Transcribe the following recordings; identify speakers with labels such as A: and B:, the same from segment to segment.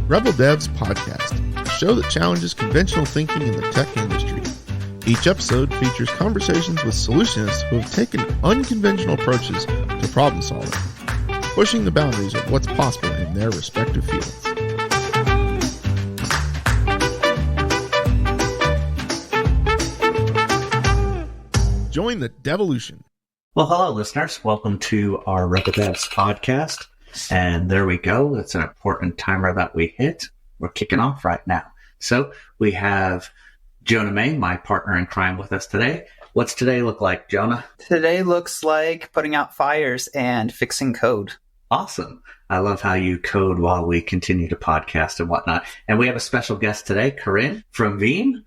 A: Rebel Devs Podcast, a show that challenges conventional thinking in the tech industry. Each episode features conversations with solutionists who have taken unconventional approaches to problem solving, pushing the boundaries of what's possible in their respective fields. Join the devolution.
B: Well, hello, listeners. Welcome to our Rebel Devs Podcast. And there we go. It's an important timer that we hit. We're kicking off right now. So we have Jonah May, my partner in crime, with us today. What's today look like, Jonah?
C: Today looks like putting out fires and fixing code.
B: Awesome. I love how you code while we continue to podcast and whatnot. And we have a special guest today, Karinne from Veeam,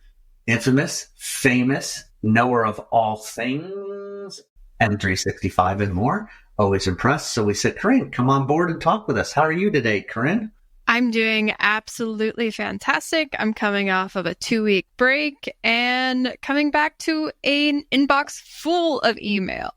B: infamous, famous, knower of all things, M365 and more. Always impressed. So we said, Karinne, come on board and talk with us. How are you today, Karinne?
D: I'm doing absolutely fantastic. I'm coming off of a 2-week break and coming back to an inbox full of email.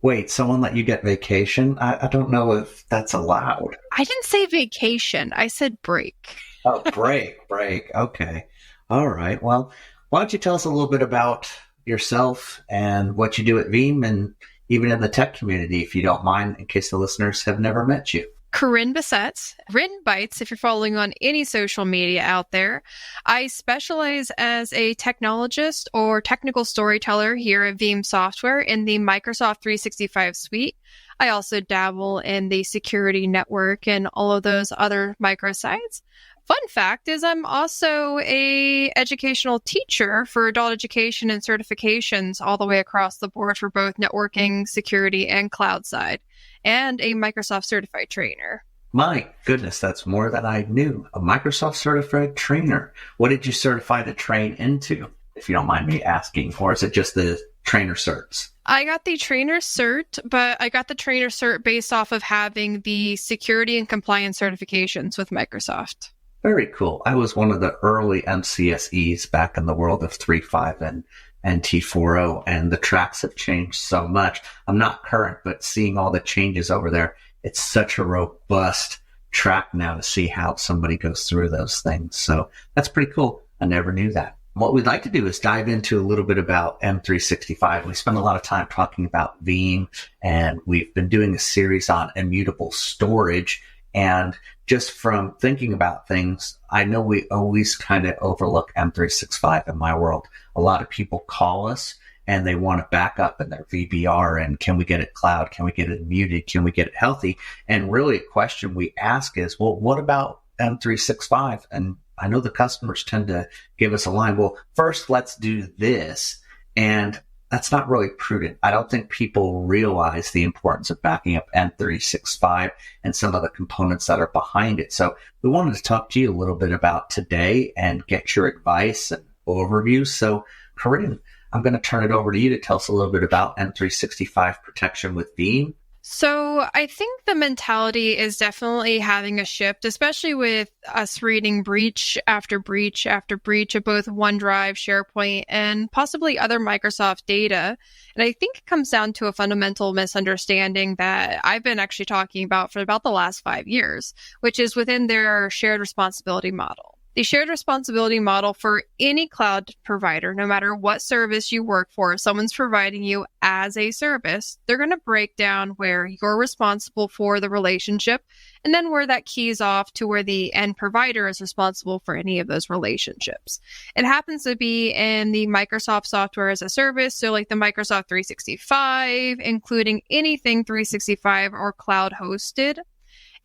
B: Wait, someone let you get vacation? I don't know if that's allowed.
D: I didn't say vacation. I said break.
B: Oh, break. Okay. All right. Well, why don't you tell us a little bit about yourself and what you do at Veeam and even in the tech community, if you don't mind, in case the listeners have never met you.
D: Karinne Bessette, Written Bytes, if you're following on any social media out there. I specialize as a technologist or technical storyteller here at Veeam Software in the Microsoft 365 suite. I also dabble in the security network and all of those other microsites. Fun fact is I'm also a educational teacher for adult education and certifications all the way across the board for both networking, security, and cloud side, and a Microsoft certified trainer.
B: My goodness, that's more than I knew. A Microsoft certified trainer. What did you certify to train into, if you don't mind me asking? Or is it just the trainer certs?
D: I got the trainer cert, but I got the trainer cert based off of having the security and compliance certifications with Microsoft.
B: Very cool. I was one of the early MCSEs back in the world of 3.5 and T4.0, and the tracks have changed so much. I'm not current, but seeing all the changes over there, it's such a robust track now to see how somebody goes through those things. So that's pretty cool. I never knew that. What we'd like to do is dive into a little bit about M365. We spend a lot of time talking about Veeam, and we've been doing a series on immutable storage. And just from thinking about things, I know we always kind of overlook M365 in my world. A lot of people call us and they want to back up in their VBR and can we get it cloud? Can we get it muted? Can we get it healthy? And really a question we ask is, well, what about M365? And I know the customers tend to give us a line, well, first let's do this. And that's not really prudent. I don't think people realize the importance of backing up M365 and some of the components that are behind it. So we wanted to talk to you a little bit about today and get your advice and overview. So Karinne, I'm going to turn it over to you to tell us a little bit about M365 protection with Veeam.
D: So I think the mentality is definitely having a shift, especially with us reading breach after breach after breach of both OneDrive, SharePoint, and possibly other Microsoft data. And I think it comes down to a fundamental misunderstanding that I've been actually talking about for about the last 5 years, which is within their shared responsibility model. The shared responsibility model for any cloud provider, no matter what service you work for, if someone's providing you as a service, they're going to break down where you're responsible for the relationship and then where that keys off to where the end provider is responsible for any of those relationships. It happens to be in the Microsoft software as a service, so like the Microsoft 365, including anything 365 or cloud hosted.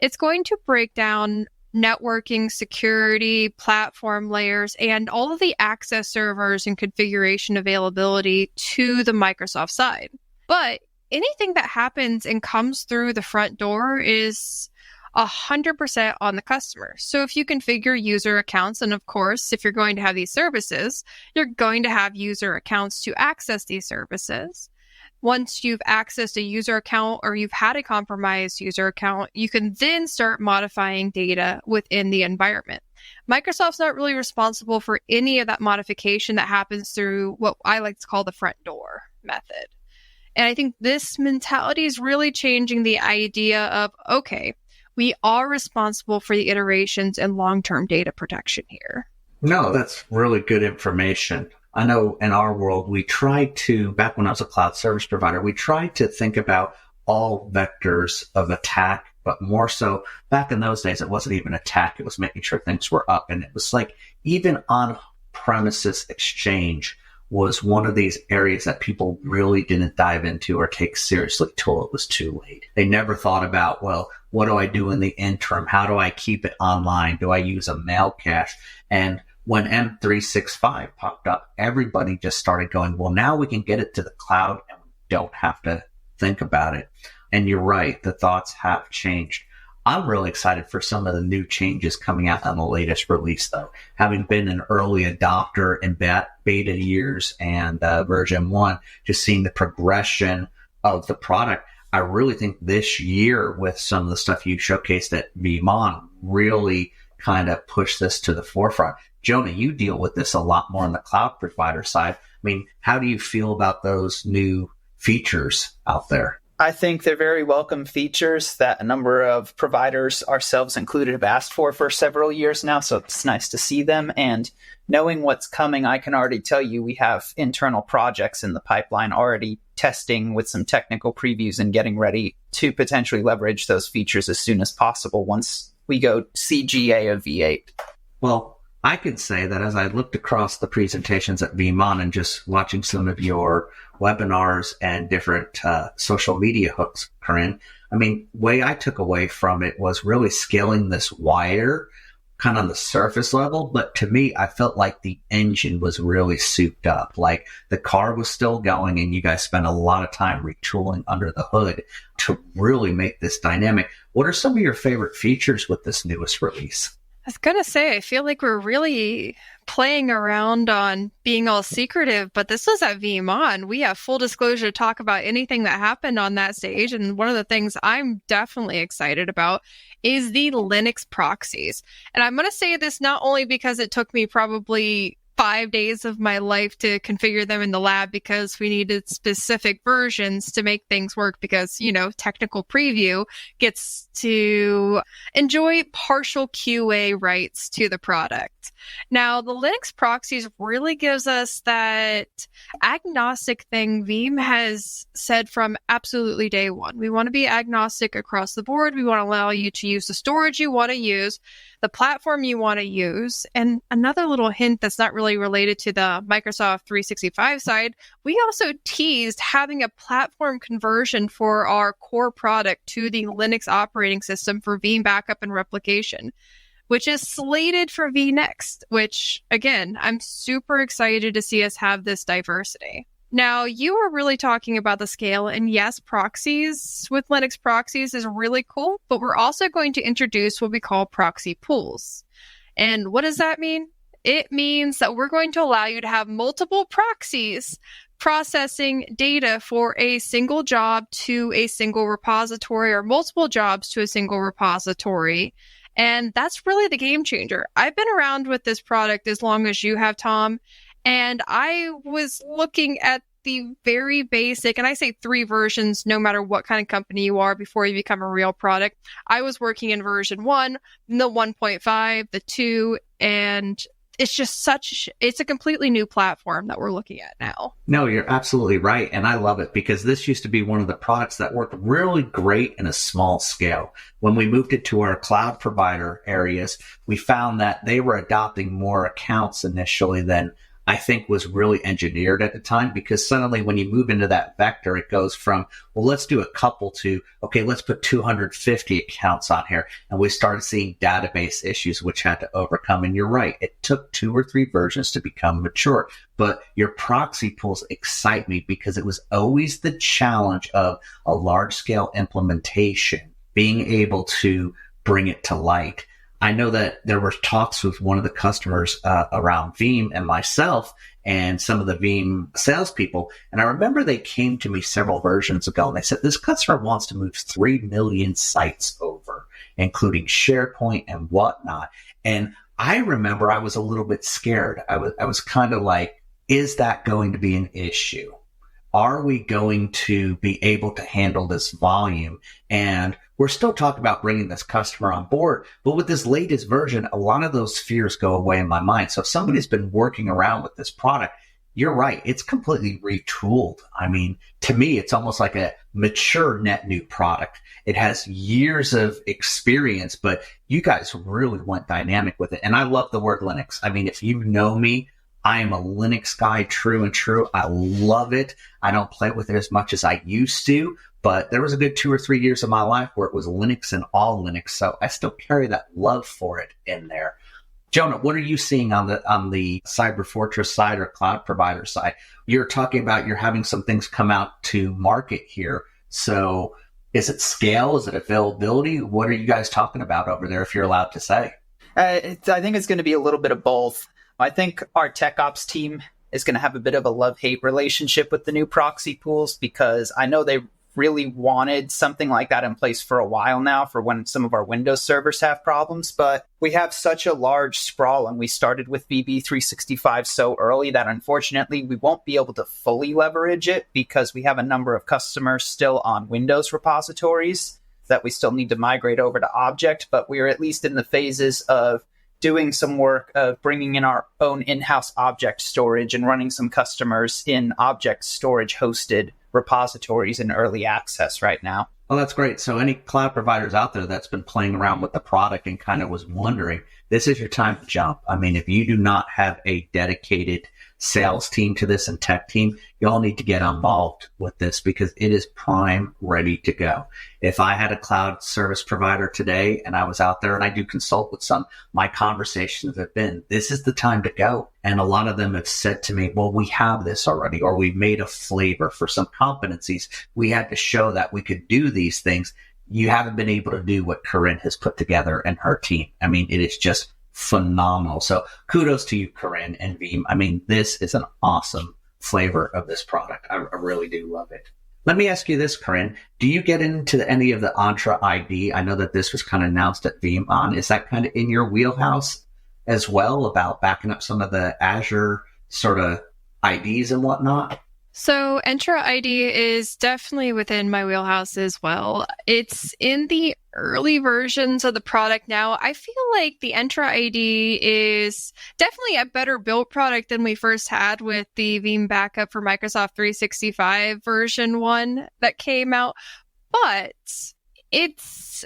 D: It's going to break down networking, security, platform layers, and all of the access servers and configuration availability to the Microsoft side. But anything that happens and comes through the front door is 100% on the customer. So if you configure user accounts, and of course, if you're going to have these services, you're going to have user accounts to access these services. Once you've accessed a user account or you've had a compromised user account, you can then start modifying data within the environment. Microsoft's not really responsible for any of that modification that happens through what I like to call the front door method. And I think this mentality is really changing the idea of, okay, we are responsible for the iterations and long-term data protection here.
B: No, that's really good information. I know in our world, we tried to, back when I was a cloud service provider, we tried to think about all vectors of attack, but more so back in those days, it wasn't even attack. It was making sure things were up. And it was like even on-premises exchange was one of these areas that people really didn't dive into or take seriously till it was too late. They never thought about, well, what do I do in the interim? How do I keep it online? Do I use a mail cache? And when M365 popped up, everybody just started going, well, now we can get it to the cloud and we don't have to think about it. And you're right, the thoughts have changed. I'm really excited for some of the new changes coming out on the latest release, though. Having been an early adopter in beta years and version 1, just seeing the progression of the product, I really think this year with some of the stuff you showcased at Veeam really kind of pushed this to the forefront. Jonah, you deal with this a lot more on the cloud provider side. I mean, how do you feel about those new features out there?
C: I think they're very welcome features that a number of providers, ourselves included, have asked for several years now. So it's nice to see them. And knowing what's coming, I can already tell you we have internal projects in the pipeline already testing with some technical previews and getting ready to potentially leverage those features as soon as possible once we go CGA of V8.
B: Well, I could say that as I looked across the presentations at Veeam and just watching some of your webinars and different social media hooks, Karinne, I mean, way I took away from it was really scaling this wider, kind of on the surface level. But to me, I felt like the engine was really souped up. Like the car was still going and you guys spent a lot of time retooling under the hood to really make this dynamic. What are some of your favorite features with this newest release?
D: I was going to say, I feel like we're really playing around on being all secretive, but this was at Veeam. We have full disclosure to talk about anything that happened on that stage. And one of the things I'm definitely excited about is the Linux proxies. And I'm going to say this not only because it took me probably 5 days of my life to configure them in the lab because we needed specific versions to make things work because, you know, technical preview gets to enjoy partial QA rights to the product. Now, the Linux proxies really gives us that agnostic thing Veeam has said from absolutely day one. We want to be agnostic across the board. We want to allow you to use the storage you want to use, the platform you want to use. And another little hint that's not really related to the Microsoft 365 side, we also teased having a platform conversion for our core product to the Linux operating system for Veeam backup and replication, which is slated for vNext, which, again, I'm super excited to see us have this diversity. Now, you were really talking about the scale, and yes, proxies with Linux proxies is really cool, but we're also going to introduce what we call proxy pools. And what does that mean? It means that we're going to allow you to have multiple proxies processing data for a single job to a single repository or multiple jobs to a single repository. And that's really the game changer. I've been around with this product as long as you have, Tom. And I was looking at the very basic, and I say 3 versions, no matter what kind of company you are before you become a real product. I was working in version 1, the 1.5, the 2, and it's just it's a completely new platform that we're looking at now.
B: No, you're absolutely right. And I love it because this used to be one of the products that worked really great in a small scale. When we moved it to our cloud provider areas, we found that they were adopting more accounts initially than I think was really engineered at the time, because suddenly when you move into that vector, it goes from, well, let's do a couple to, okay, let's put 250 accounts on here. And we started seeing database issues, which had to overcome. And you're right. It took 2 or 3 versions to become mature. But your proxy pools excite me because it was always the challenge of a large scale implementation, being able to bring it to light. I know that there were talks with one of the customers around Veeam and myself and some of the Veeam salespeople. And I remember they came to me several versions ago and they said, this customer wants to move 3 million sites over, including SharePoint and whatnot. And I remember I was a little bit scared. I was kind of like, is that going to be an issue? are we going to be able to handle this volume? And we're still talking about bringing this customer on board, but with this latest version, a lot of those fears go away in my mind. So if somebody's been working around with this product, you're right. It's completely retooled. I mean, to me, it's almost like a mature net new product. It has years of experience, but you guys really went dynamic with it. And I love the word Linux. I mean, if you know me, I am a Linux guy, true and true. I love it. I don't play with it as much as I used to, but there was a good 2 or 3 years of my life where it was Linux and all Linux. So I still carry that love for it in there. Jonah, what are you seeing on the Cyber Fortress side or cloud provider side? You're talking about you're having some things come out to market here. So is it scale? Is it availability? What are you guys talking about over there, if you're allowed to say?
C: I think it's going to be a little bit of both. I think our tech ops team is going to have a bit of a love-hate relationship with the new proxy pools, because I know they really wanted something like that in place for a while now for when some of our Windows servers have problems. But we have such a large sprawl, and we started with Veeam M365 so early that unfortunately we won't be able to fully leverage it, because we have a number of customers still on Windows repositories that we still need to migrate over to Object. But we are at least in the phases of doing some work of bringing in our own in-house object storage and running some customers in object storage hosted repositories in early access right now.
B: Well, that's great. So any cloud providers out there that's been playing around with the product and kind of was wondering, this is your time to jump. I mean, if you do not have a dedicated sales team to this and tech team, you all need to get involved with this, because it is prime ready to go. If I had a cloud service provider today and I was out there, and I do consult with some, my conversations have been, this is the time to go. And a lot of them have said to me, well, we have this already, or we made a flavor for some competencies. We had to show that we could do these things. You haven't been able to do what Karinne has put together and her team. I mean, it is just phenomenal. So kudos to you, Karinne and Veeam. I mean, this is an awesome flavor of this product. I really do love it. Let me ask you this, Karinne. Do you get into any of the Entra ID? I know that this was kind of announced at Veeam On. Is that kind of in your wheelhouse as well, about backing up some of the Azure sort of IDs and whatnot?
D: So Entra ID is definitely within my wheelhouse as well. It's in the early versions of the product now. I feel like the Entra ID is definitely a better built product than we first had with the Veeam backup for Microsoft 365 version 1 that came out. But it's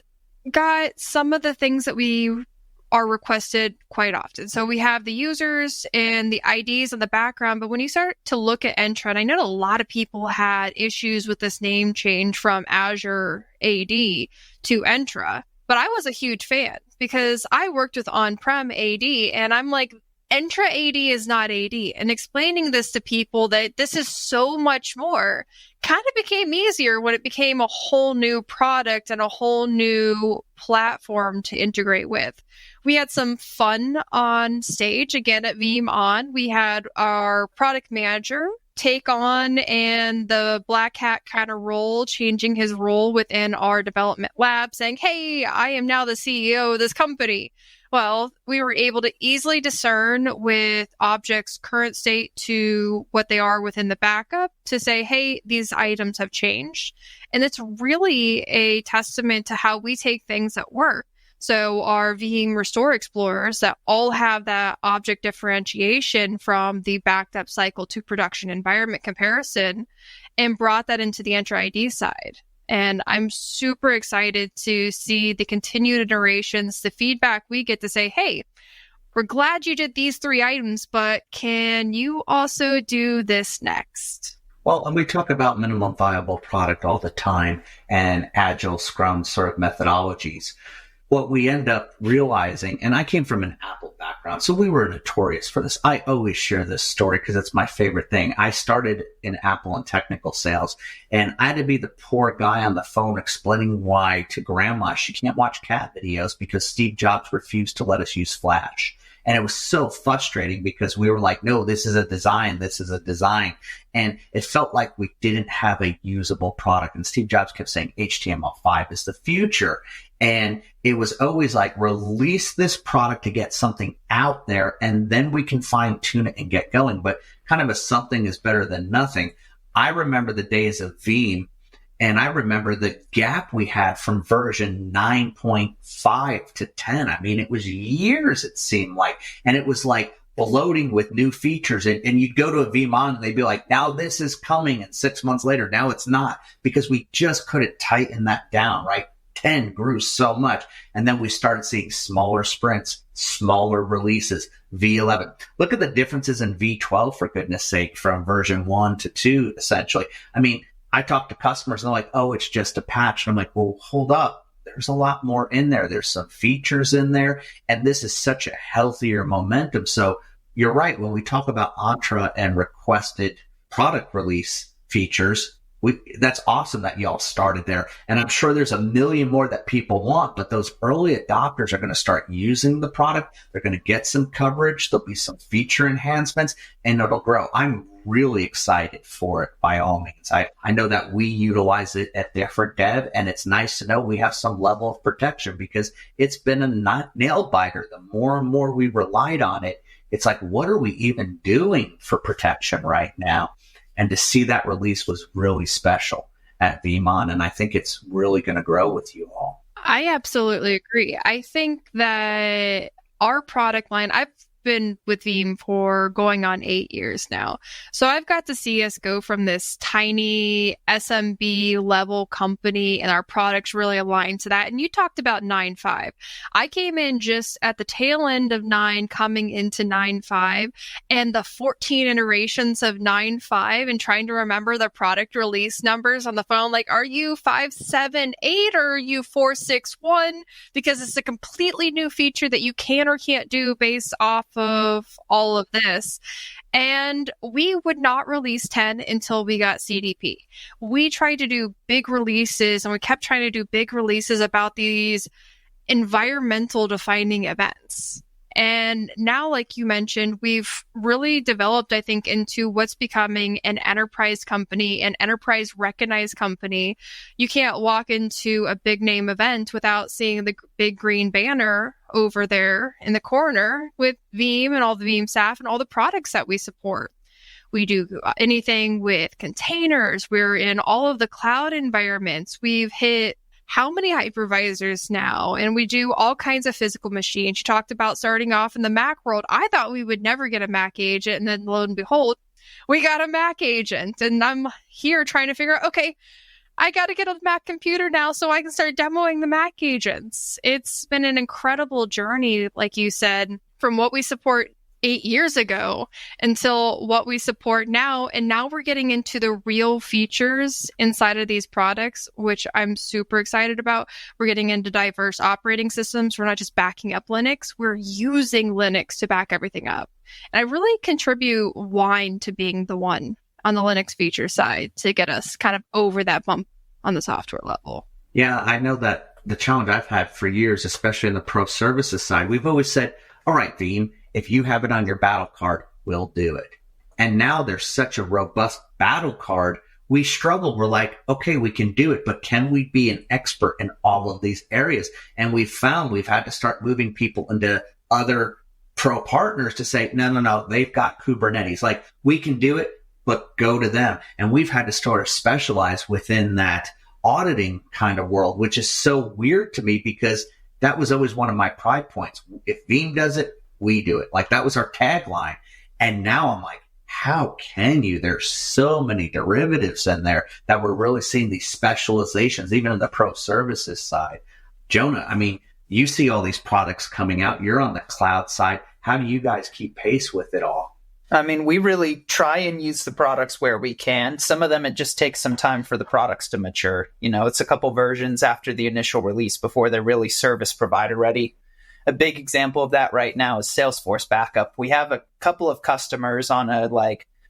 D: got some of the things that we are requested quite often. So we have the users and the IDs in the background, but when you start to look at Entra, and I know a lot of people had issues with this name change from Azure AD to Entra, but I was a huge fan because I worked with on-prem AD, and I'm like, Entra AD is not AD. And explaining this to people that this is so much more kind of became easier when it became a whole new product and a whole new platform to integrate with. We had some fun on stage again at Veeam On. We had our product manager take on and the black hat kind of role, changing his role within our development lab, saying, hey, I am now the CEO of this company. Well, we were able to easily discern with objects' current state to what they are within the backup to say, hey, these items have changed. And it's really a testament to how we take things that work. So our Veeam Restore Explorers that all have that object differentiation from the backed up cycle to production environment comparison, and brought that into the Entra ID side. And I'm super excited to see the continued iterations, the feedback we get to say, hey, we're glad you did these 3 items, but can you also do this next?
B: Well, and we talk about minimum viable product all the time and agile scrum sort of methodologies. What we end up realizing, and I came from an Apple background, so we were notorious for this. I always share this story because it's my favorite thing. I started in Apple in technical sales, and I had to be the poor guy on the phone explaining why to grandma she can't watch cat videos because Steve Jobs refused to let us use Flash. And it was so frustrating because we were like, no, this is a design. This is a design. And it felt like we didn't have a usable product. And Steve Jobs kept saying HTML5 is the future. And it was always like, release this product to get something out there, and then we can fine tune it and get going. But kind of a something is better than nothing. I remember the days of Veeam, and I remember the gap we had from version 9.5 to 10. I mean, it was years, it seemed like, and it was like bloating with new features. And you'd go to a Veeam on and they'd be like, now this is coming. And 6 months later, now it's not, because we just couldn't tighten that down, right? 10 grew so much. And then we started seeing smaller sprints, smaller releases, V11. Look at the differences in V12, for goodness sake, from version 1 to 2, essentially. I mean, I talk to customers and they're like, oh, it's just a patch. And I'm like, well, hold up. There's a lot more in there. There's some features in there. And this is such a healthier momentum. So you're right. When we talk about Entra and requested product release features, that's awesome that y'all started there. And I'm sure there's a million more that people want, but those early adopters are going to start using the product. They're going to get some coverage. There'll be some feature enhancements and it'll grow. I'm really excited for it by all means. I know that we utilize it at different dev, and it's nice to know we have some level of protection because it's been a nail biter. The more and more we relied on it, it's like, what are we even doing for protection right now? And to see that release was really special at Veeam, and I think it's really going to grow with you all.
D: I absolutely agree. I think that our product line, I've been with Veeam for going on 8 years now. So I've got to see us go from this tiny SMB level company, and our products really aligned to that. And you talked about 9.5. I came in just at the tail end of 9, coming into 9.5, and the 14 iterations of 9.5, and trying to remember the product release numbers on the phone. Like, are you 5.7.8 or are you 4.6.1? Because it's a completely new feature that you can or can't do based off of all of this. And we would not release 10 until we got CDP. We tried to do big releases, and we kept trying to do big releases about these environmental defining events. And now, like you mentioned, we've really developed, I think, into what's becoming an enterprise company, an enterprise recognized company. You can't walk into a big name event without seeing the big green banner over there in the corner with Veeam and all the Veeam staff and all the products that we support. We do anything with containers. We're in all of the cloud environments. We've hit how many hypervisors now? And we do all kinds of physical machines. You talked about starting off in the Mac world. I thought we would never get a Mac agent. And then lo and behold, we got a Mac agent. And I'm here trying to figure out, okay, I got to get a Mac computer now so I can start demoing the Mac agents. It's been an incredible journey, like you said, from what we support 8 years ago until what we support now. And now we're getting into the real features inside of these products, which I'm super excited about. We're getting into diverse operating systems. We're not just backing up Linux. We're using Linux to back everything up. And I really contribute Wine to being the one on the Linux feature side to get us kind of over that bump on the software level.
B: Yeah, I know that the challenge I've had for years, especially in the pro services side, we've always said, all right, Veeam, if you have it on your battle card, we'll do it. And now there's such a robust battle card. We struggle. We're like, okay, we can do it, but can we be an expert in all of these areas? And we've found we've had to start moving people into other pro partners to say, no, they've got Kubernetes. Like, we can do it, but go to them. And we've had to sort of specialize within that auditing kind of world, which is so weird to me because that was always one of my pride points. If Veeam does it, we do it. Like, that was our tagline. And now I'm like, how can you? There's so many derivatives in there that we're really seeing these specializations, even in the pro services side. Jonah, I mean, you see all these products coming out. You're on the cloud side. How do you guys keep pace with it all?
C: I mean, we really try and use the products where we can. Some of them, it just takes some time for the products to mature. You know, it's a couple versions after the initial release before they're really service provider ready. A big example of that right now is Salesforce backup. We have a couple of customers on a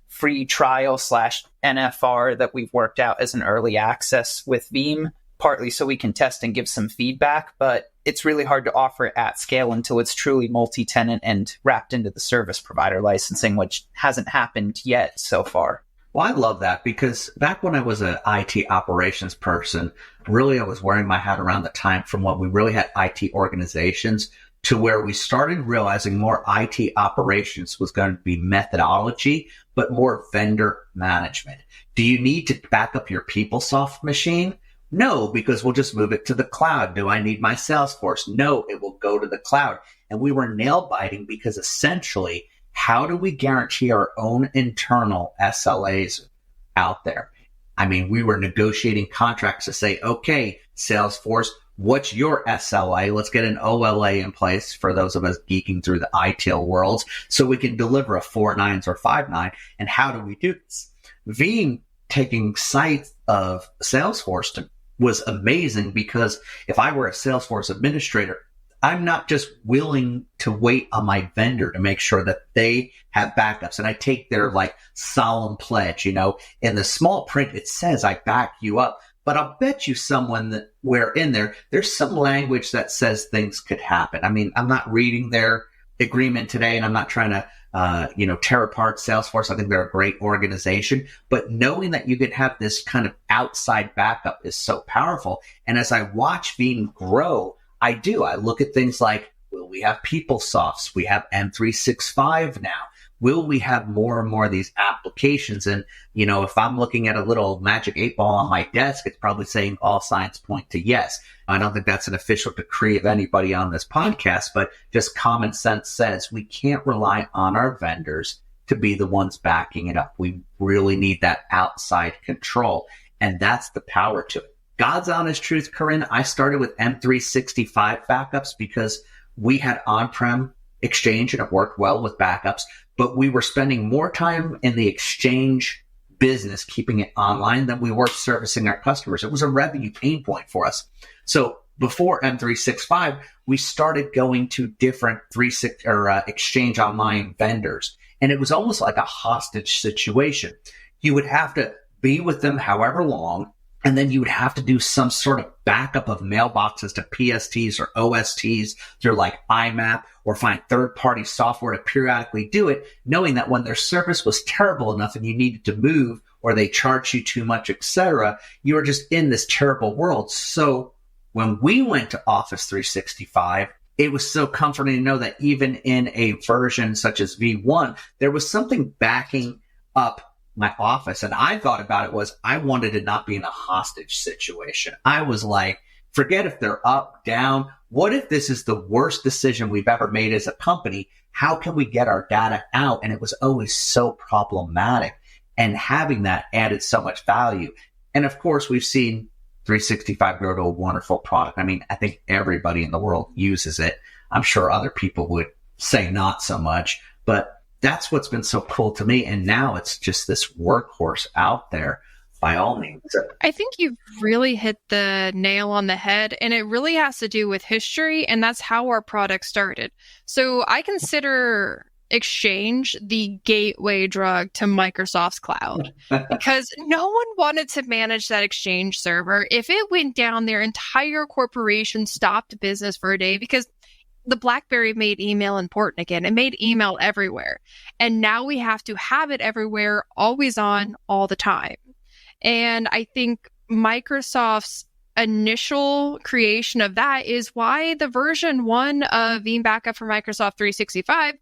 C: free trial / NFR that we've worked out as an early access with Veeam, partly so we can test and give some feedback, but it's really hard to offer it at scale until it's truly multi-tenant and wrapped into the service provider licensing, which hasn't happened yet so far.
B: Well, I love that because back when I was an IT operations person, really I was wearing my hat around the time from when we really had IT organizations to where we started realizing more IT operations was going to be methodology, but more vendor management. Do you need to back up your PeopleSoft machine? No, because we'll just move it to the cloud. Do I need my Salesforce? No, it will go to the cloud. And we were nail biting because essentially, how do we guarantee our own internal SLAs out there? I mean, we were negotiating contracts to say, okay, Salesforce, what's your SLA? Let's get an OLA in place for those of us geeking through the ITIL worlds so we can deliver a 4.9 or 5.9. And how do we do this? Veeam taking sight of Salesforce was amazing because if I were a Salesforce administrator, I'm not just willing to wait on my vendor to make sure that they have backups. And I take their like solemn pledge, in the small print, it says I back you up, but I'll bet you someone that where in there's some language that says things could happen. I mean, I'm not reading their agreement today and I'm not trying to, tear apart Salesforce. I think they're a great organization, but knowing that you could have this kind of outside backup is so powerful. And as I watch Veeam grow, I look at things like, will we have PeopleSofts? We have M365 now. Will we have more and more of these applications? And, if I'm looking at a little magic 8-ball on my desk, it's probably saying all signs point to yes. I don't think that's an official decree of anybody on this podcast, but just common sense says we can't rely on our vendors to be the ones backing it up. We really need that outside control. And that's the power to it. God's honest truth, Karinne, I started with M365 backups because we had on-prem Exchange and it worked well with backups, but we were spending more time in the Exchange business, keeping it online than we were servicing our customers. It was a revenue pain point for us. So before M365, we started going to different Exchange Online vendors, and it was almost like a hostage situation. You would have to be with them however long, and then you would have to do some sort of backup of mailboxes to PSTs or OSTs through like IMAP or find third-party software to periodically do it, knowing that when their service was terrible enough and you needed to move or they charged you too much, etc., you were just in this terrible world. So when we went to Office 365, it was so comforting to know that even in a version such as V1, there was something backing up my office. And I thought about it was I wanted to not be in a hostage situation. I was like, forget if they're up, down. What if this is the worst decision we've ever made as a company? How can we get our data out? And it was always so problematic. And having that added so much value. And of course, we've seen 365 grow to a wonderful product. I mean, I think everybody in the world uses it. I'm sure other people would say not so much, but that's what's been so cool to me. And now it's just this workhorse out there by all means.
D: I think you've really hit the nail on the head, and it really has to do with history, and that's how our product started. So I consider Exchange the gateway drug to Microsoft's cloud because no one wanted to manage that Exchange server. If it went down, their entire corporation stopped business for a day because the BlackBerry made email important again. It made email everywhere. And now we have to have it everywhere, always on, all the time. And I think Microsoft's initial creation of that is why the version 1 of Veeam Backup for Microsoft 365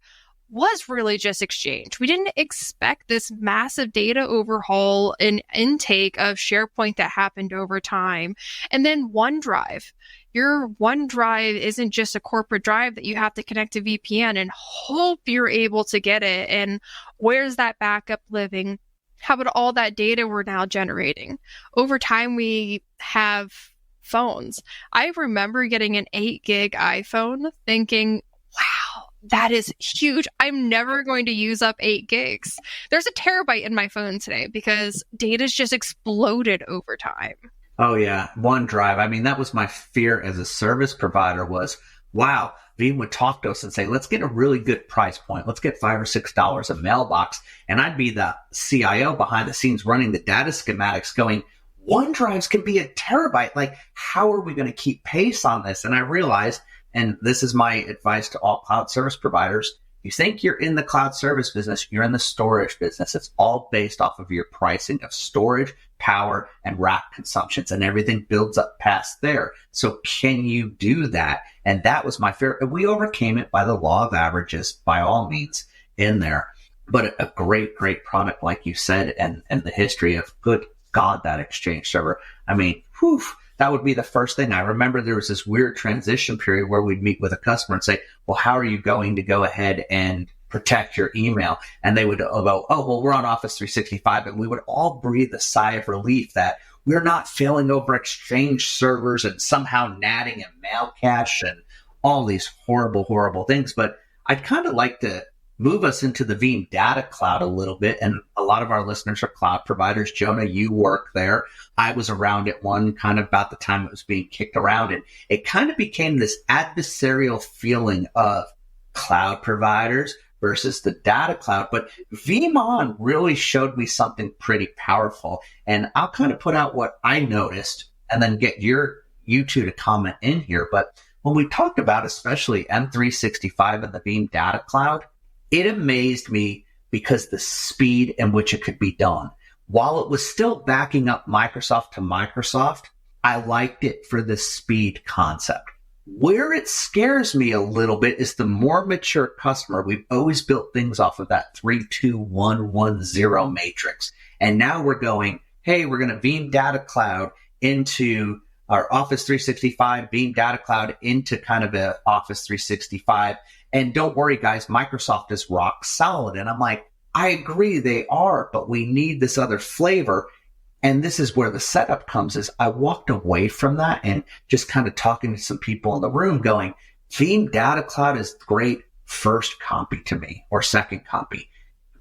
D: was really just Exchange. We didn't expect this massive data overhaul and intake of SharePoint that happened over time. And then OneDrive. Your OneDrive isn't just a corporate drive that you have to connect to VPN and hope you're able to get it. And where's that backup living? How about all that data we're now generating? Over time, we have phones. I remember getting an 8 gig iPhone thinking, wow, that is huge. I'm never going to use up 8 gigs. There's a terabyte in my phone today because data's just exploded over time.
B: Oh yeah, OneDrive. I mean, that was my fear as a service provider was, wow, Veeam would talk to us and say, let's get a really good price point. Let's get $5 or $6 a mailbox. And I'd be the CIO behind the scenes running the data schematics going, OneDrives can be a terabyte. Like, how are we going to keep pace on this? And I realized, and this is my advice to all cloud service providers, you think you're in the cloud service business, you're in the storage business. It's all based off of your pricing of storage, power, and rack consumptions, and everything builds up past there. So can you do that? And that was my fear. And we overcame it by the law of averages, by all means, in there. but a great, great product, like you said, and the history of, good God, that Exchange server. I mean, whew, that would be the first thing. I remember there was this weird transition period where we'd meet with a customer and say, well, how are you going to go ahead and protect your email? And they would go, oh, well, we're on Office 365. And we would all breathe a sigh of relief that we're not failing over Exchange servers and somehow natting and mail cache and all these horrible, horrible things. But I'd kind of like to move us into the Veeam Data Cloud a little bit. And a lot of our listeners are cloud providers. Jonah, you work there. I was around at one kind of about the time it was being kicked around. And it kind of became this adversarial feeling of cloud providers versus the data cloud. But Veeam On really showed me something pretty powerful. And I'll kind of put out what I noticed and then get you two to comment in here. But when we talked about especially M365 and the Veeam Data Cloud, it amazed me because the speed in which it could be done. While it was still backing up Microsoft to Microsoft, I liked it for the speed concept. Where it scares me a little bit is the more mature customer. We've always built things off of that 3-2-1-1-0 matrix. And now we're going, hey, we're going to Veeam Data Cloud into our Office 365, Veeam Data Cloud into kind of a Office 365. And don't worry, guys, Microsoft is rock solid. And I'm like, I agree they are, but we need this other flavor. And this is where the setup comes, is I walked away from that and just kind of talking to some people in the room going, Veeam Data Cloud is great first copy to me, or second copy.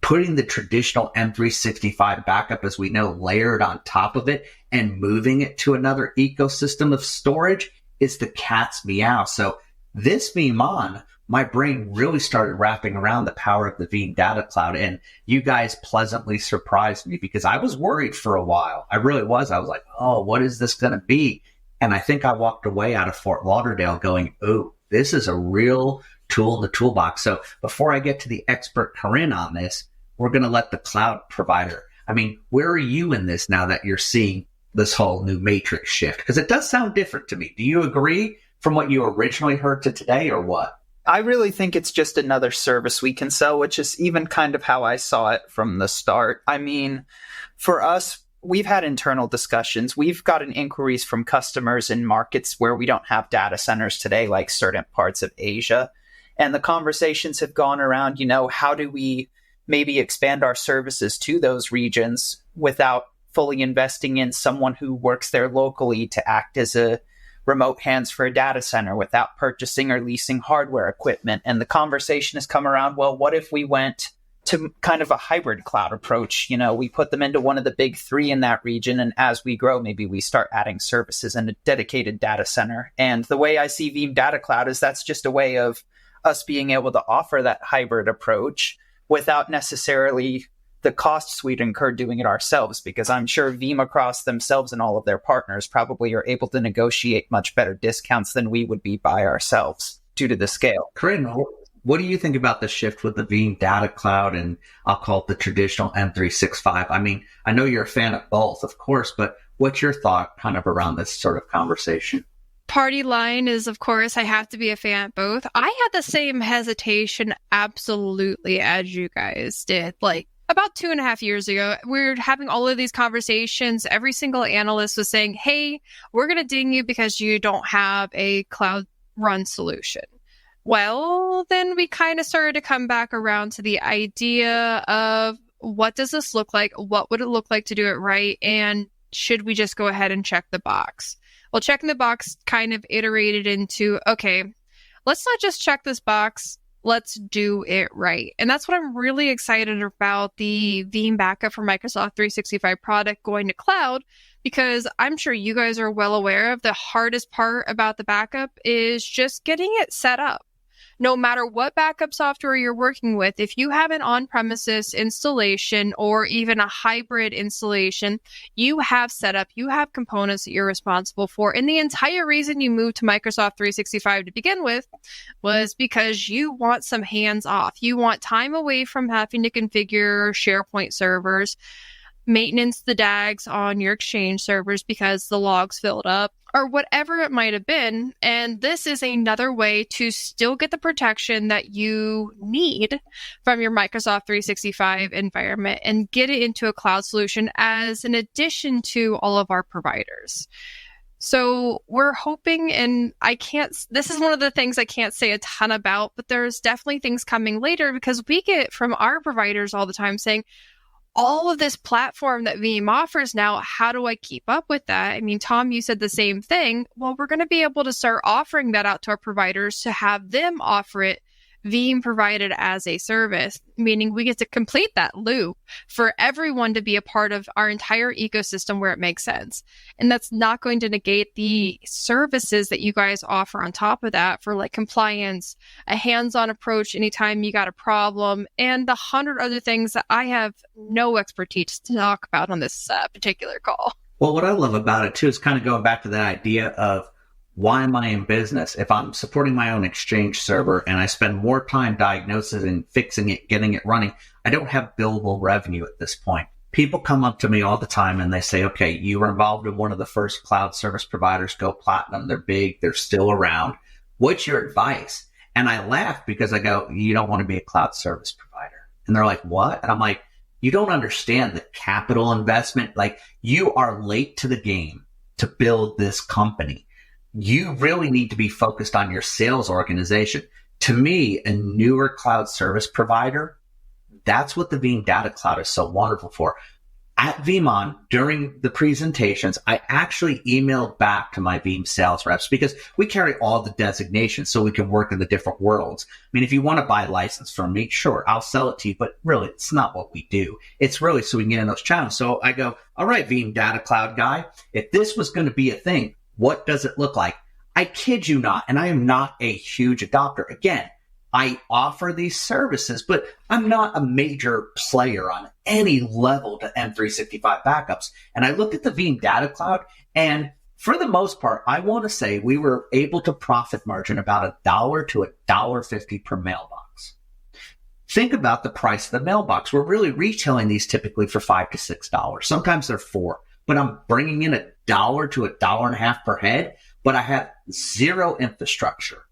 B: Putting the traditional M365 backup, as we know, layered on top of it and moving it to another ecosystem of storage is the cat's meow. So this Veeam On, my brain really started wrapping around the power of the Veeam Data Cloud. And you guys pleasantly surprised me because I was worried for a while. I really was. I was like, oh, what is this going to be? And I think I walked away out of Fort Lauderdale going, oh, this is a real tool in the toolbox. So before I get to the expert Karinne on this, we're going to let the cloud provider. I mean, where are you in this now that you're seeing this whole new matrix shift? Because it does sound different to me. Do you agree from what you originally heard to today, or what?
C: I really think it's just another service we can sell, which is even kind of how I saw it from the start. I mean, for us, we've had internal discussions. We've gotten inquiries from customers in markets where we don't have data centers today, like certain parts of Asia. And the conversations have gone around, how do we maybe expand our services to those regions without fully investing in someone who works there locally to act as a remote hands for a data center without purchasing or leasing hardware equipment. And the conversation has come around, well, what if we went to kind of a hybrid cloud approach? We put them into one of the big three in that region. And as we grow, maybe we start adding services in a dedicated data center. And the way I see Veeam Data Cloud is that's just a way of us being able to offer that hybrid approach without necessarily the costs we'd incur doing it ourselves, because I'm sure Veeam across themselves and all of their partners probably are able to negotiate much better discounts than we would be by ourselves due to the scale.
B: Karinne, what do you think about the shift with the Veeam Data Cloud and I'll call it the traditional M365? I mean, I know you're a fan of both, of course, but what's your thought kind of around this sort of conversation?
D: Party line is, of course, I have to be a fan of both. I had the same hesitation absolutely as you guys did. Like, about 2.5 years ago, we were having all of these conversations. Every single analyst was saying, hey, we're going to ding you because you don't have a cloud run solution. Well, then we kind of started to come back around to the idea of what does this look like? What would it look like to do it right? And should we just go ahead and check the box? Well, checking the box kind of iterated into, okay, let's not just check this box. Let's do it right. And that's what I'm really excited about the Veeam backup for Microsoft 365 product going to cloud, because I'm sure you guys are well aware of the hardest part about the backup is just getting it set up. No matter what backup software you're working with, if you have an on-premises installation or even a hybrid installation, you have setup, you have components that you're responsible for. And the entire reason you moved to Microsoft 365 to begin with was because you want some hands off. You want time away from having to configure SharePoint servers. maintenance the DAGs on your Exchange servers because the logs filled up, or whatever it might have been. And this is another way to still get the protection that you need from your Microsoft 365 environment and get it into a cloud solution as an addition to all of our providers. So we're hoping, and this is one of the things I can't say a ton about, but there's definitely things coming later, because we get from our providers all the time saying, all of this platform that Veeam offers now, how do I keep up with that? I mean, Tom, you said the same thing. Well, we're going to be able to start offering that out to our providers to have them offer it Veeam provided as a service, meaning we get to complete that loop for everyone to be a part of our entire ecosystem where it makes sense. And that's not going to negate the services that you guys offer on top of that for like compliance, a hands-on approach anytime you got a problem, and the 100 other things that I have no expertise to talk about on this particular call.
B: Well, what I love about it too is kind of going back to that idea of, why am I in business? If I'm supporting my own Exchange server and I spend more time diagnosing and fixing it, getting it running, I don't have billable revenue at this point. People come up to me all the time and they say, okay, you were involved in one of the first cloud service providers, go platinum. They're big. They're still around. What's your advice? And I laugh because I go, you don't want to be a cloud service provider. And they're like, what? And I'm like, you don't understand the capital investment. Like, you are late to the game to build this company. You really need to be focused on your sales organization. To me, a newer cloud service provider, that's what the Veeam Data Cloud is so wonderful for. At Veeam, during the presentations, I actually emailed back to my Veeam sales reps because we carry all the designations so we can work in the different worlds. I mean, if you want to buy a license from me, sure, I'll sell it to you, but really, it's not what we do. It's really so we can get in those channels. So I go, all right, Veeam Data Cloud guy, if this was going to be a thing, what does it look like? I kid you not, and I am not a huge adopter. Again, I offer these services, but I'm not a major player on any level to M365 backups. And I looked at the Veeam Data Cloud, and for the most part, I want to say we were able to profit margin about $1 to $1.50 per mailbox. Think about the price of the mailbox. We're really retailing these typically for $5 to $6. Sometimes they're $4, but I'm bringing in $1 to $1.50 per head. But I have zero infrastructure,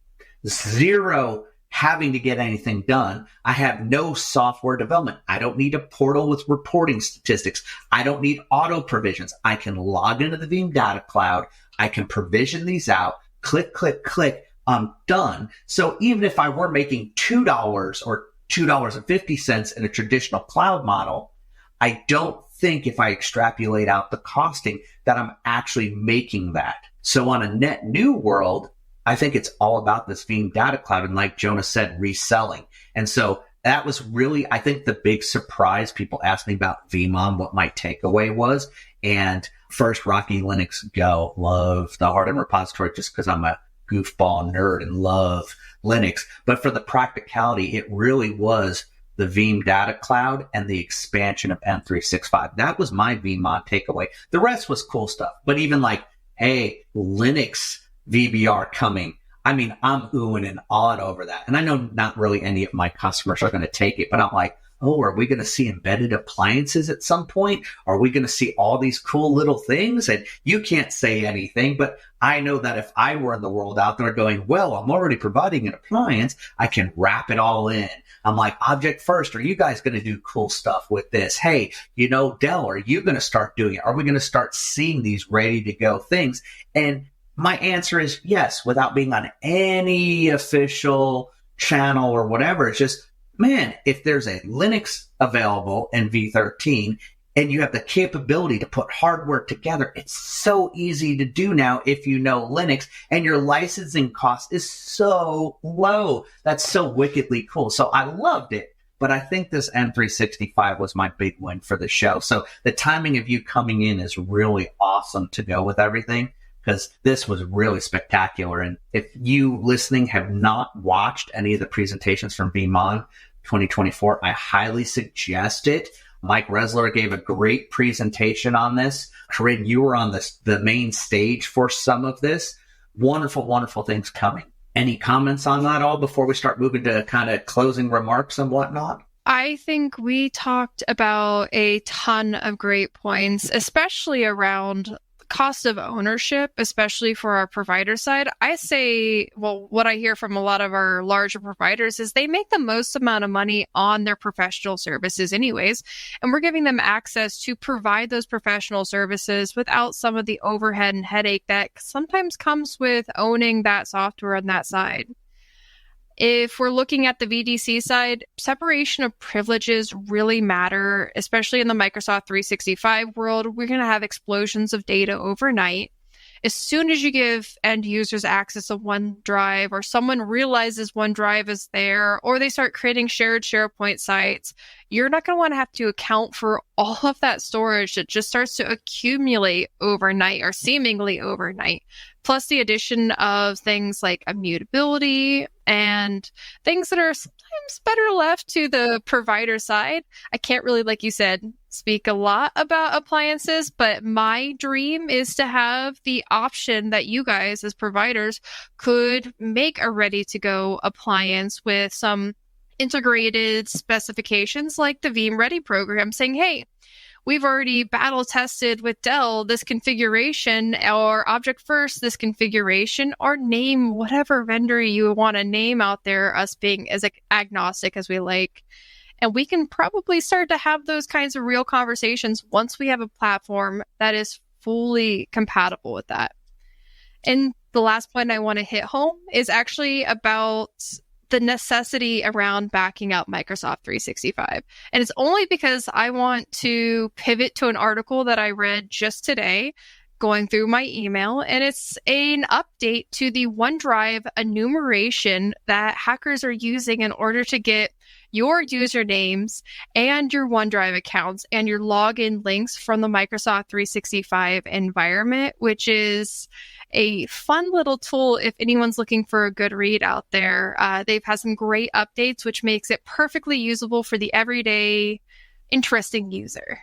B: zero having to get anything done. I have no software development. I don't need a portal with reporting statistics. I don't need auto provisions. I can log into the Veeam Data Cloud. I can provision these out, click, click, click. I'm done. So even if I were making $2 or $2.50 in a traditional cloud model, I don't think if I extrapolate out the costing that I'm actually making that. So on a net new world, I think it's all about this Veeam Data Cloud. And like Jonah said, reselling. And so that was really, I think, the big surprise. People asked me about Veeam, what my takeaway was. And first, Rocky Linux Go. Love the hardened repository just because I'm a goofball nerd and love Linux. But for the practicality, it really was the Veeam Data Cloud and the expansion of M365. That was my Veeam takeaway. The rest was cool stuff. But even like, hey, Linux VBR coming. I mean, I'm oohing and awed over that. And I know not really any of my customers are going to take it, but I'm like, oh, are we going to see embedded appliances at some point? Are we going to see all these cool little things? And you can't say anything, but I know that if I were in the world out there going, well, I'm already providing an appliance, I can wrap it all in. I'm like, Object First, are you guys going to do cool stuff with this? Hey, you know, Dell, are you going to start doing it? Are we going to start seeing these ready to go things? And my answer is yes, without being on any official channel or whatever. It's just, man, if there's a Linux available in V13 and you have the capability to put hardware together, it's so easy to do now if you know Linux, and your licensing cost is so low. That's so wickedly cool. So I loved it. But I think this M365 was my big win for the show. So the timing of you coming in is really awesome to go with everything, because this was really spectacular. And if you listening have not watched any of the presentations from Veeam 2024, I highly suggest it. Mike Resler gave a great presentation on this. Karinne, you were on the main stage for some of this. Wonderful, wonderful things coming. Any comments on that all before we start moving to kind of closing remarks and whatnot?
D: I think we talked about a ton of great points, especially around cost of ownership, especially for our provider side. I say, well, what I hear from a lot of our larger providers is they make the most amount of money on their professional services anyways, and we're giving them access to provide those professional services without some of the overhead and headache that sometimes comes with owning that software on that side. If we're looking at the VDC side, separation of privileges really matter, especially in the Microsoft 365 world. We're going to have explosions of data overnight. As soon as you give end users access to OneDrive, or someone realizes OneDrive is there, or they start creating shared SharePoint sites, you're not going to want to have to account for all of that storage that just starts to accumulate overnight or seemingly overnight. Plus the addition of things like immutability and things that are sometimes better left to the provider side. I can't really, like you said, speak a lot about appliances, but my dream is to have the option that you guys as providers could make a ready-to-go appliance with some integrated specifications like the Veeam Ready program saying, hey, we've already battle tested with Dell this configuration, or Object First this configuration, or name whatever vendor you want to name out there, us being as agnostic as we like. And we can probably start to have those kinds of real conversations once we have a platform that is fully compatible with that. And the last point I want to hit home is actually about the necessity around backing up Microsoft 365. And it's only because I want to pivot to an article that I read just today, going through my email, and it's an update to the OneDrive enumeration that hackers are using in order to get your usernames and your OneDrive accounts and your login links from the Microsoft 365 environment, which is a fun little tool if anyone's looking for a good read out there. They've had some great updates, which makes it perfectly usable for the everyday, interesting user.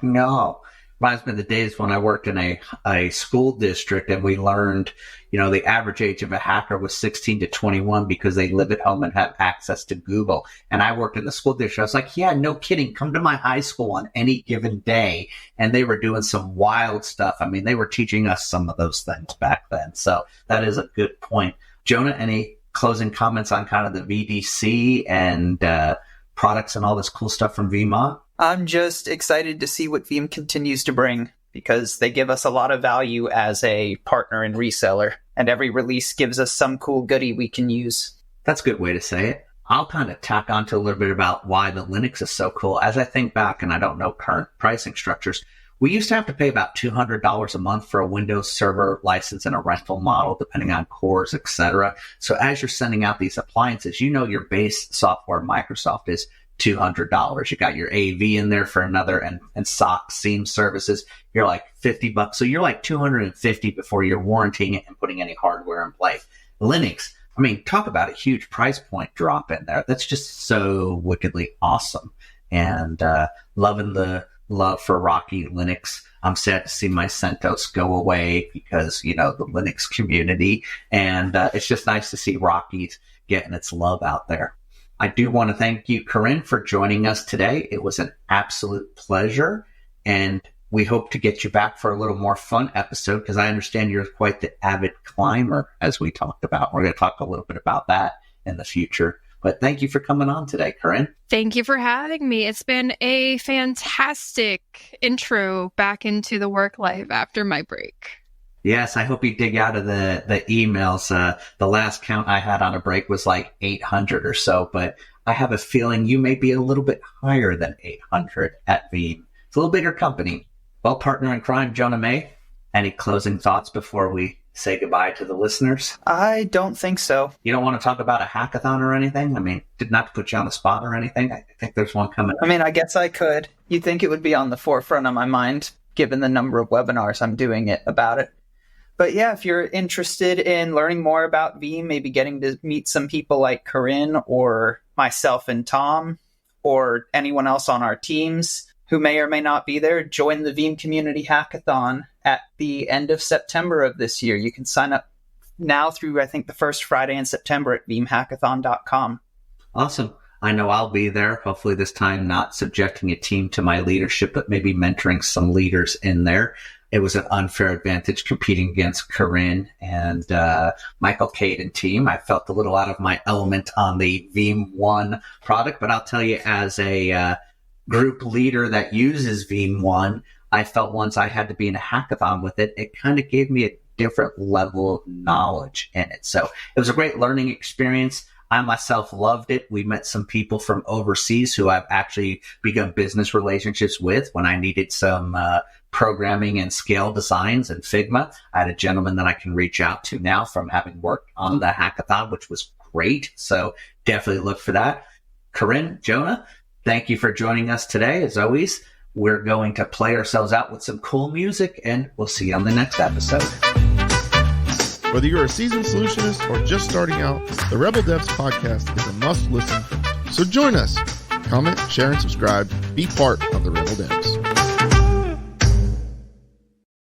B: No. Reminds me of the days when I worked in a school district, and we learned, the average age of a hacker was 16 to 21 because they live at home and have access to Google. And I worked in the school district. I was like, yeah, no kidding. Come to my high school on any given day. And they were doing some wild stuff. I mean, they were teaching us some of those things back then. So that is a good point. Jonah, any closing comments on kind of the VDC and products and all this cool stuff from Veeam?
C: I'm just excited to see what Veeam continues to bring, because they give us a lot of value as a partner and reseller, and every release gives us some cool goodie we can use.
B: That's a good way to say it. I'll kind of tack on to a little bit about why the Linux is so cool. As I think back, and I don't know current pricing structures, we used to have to pay about $200 a month for a Windows Server license and a rental model, depending on cores, etc. So as you're sending out these appliances, your base software, Microsoft, is $200. You got your AV in there for another, and SOC SIEM services. You're like $50. So you're like $250 before you're warranting it and putting any hardware in place. Linux, I mean, talk about a huge price point drop in there. That's just so wickedly awesome. And loving the love for Rocky Linux. I'm sad to see my CentOS go away because, the Linux community. And it's just nice to see Rocky's getting its love out there. I do want to thank you, Karinne, for joining us today. It was an absolute pleasure, and we hope to get you back for a little more fun episode, because I understand you're quite the avid climber, as we talked about. We're going to talk a little bit about that in the future. But thank you for coming on today, Karinne.
D: Thank you for having me. It's been a fantastic intro back into the work life after my break.
B: Yes, I hope you dig out of the emails. The last count I had on a break was like 800 or so, but I have a feeling you may be a little bit higher than 800 at Veeam. It's a little bigger company. Well, partner in crime, Jonah May, any closing thoughts before we say goodbye to the listeners?
C: I don't think so.
B: You don't want to talk about a hackathon or anything? I mean, not to put you on the spot or anything. I think there's one coming up.
C: I mean, I guess I could. You'd think it would be on the forefront of my mind, given the number of webinars I'm doing about it. But yeah, if you're interested in learning more about Veeam, maybe getting to meet some people like Karinne or myself and Tom, or anyone else on our teams who may or may not be there, join the Veeam Community Hackathon at the end of September of this year. You can sign up now through, I think, the first Friday in September at veeamhackathon.com.
B: Awesome. I know I'll be there. Hopefully this time not subjecting a team to my leadership, but maybe mentoring some leaders in there. It was an unfair advantage competing against Karinne and Michael Caden team. I felt a little out of my element on the Veeam 1 product, but I'll tell you, as a group leader that uses Veeam 1, I felt once I had to be in a hackathon with it, it kind of gave me a different level of knowledge in it. So it was a great learning experience. I myself loved it. We met some people from overseas who I've actually begun business relationships with when I needed some programming and scale designs in Figma. I had a gentleman that I can reach out to now from having worked on the hackathon, which was great. So definitely look for that. Karinne, Jonah, thank you for joining us today. As always, we're going to play ourselves out with some cool music, and we'll see you on the next episode.
A: Whether you're a seasoned solutionist or just starting out, the Rebel Devs podcast is a must listen. So join us. Comment, share, and subscribe. Be part of the Rebel Devs.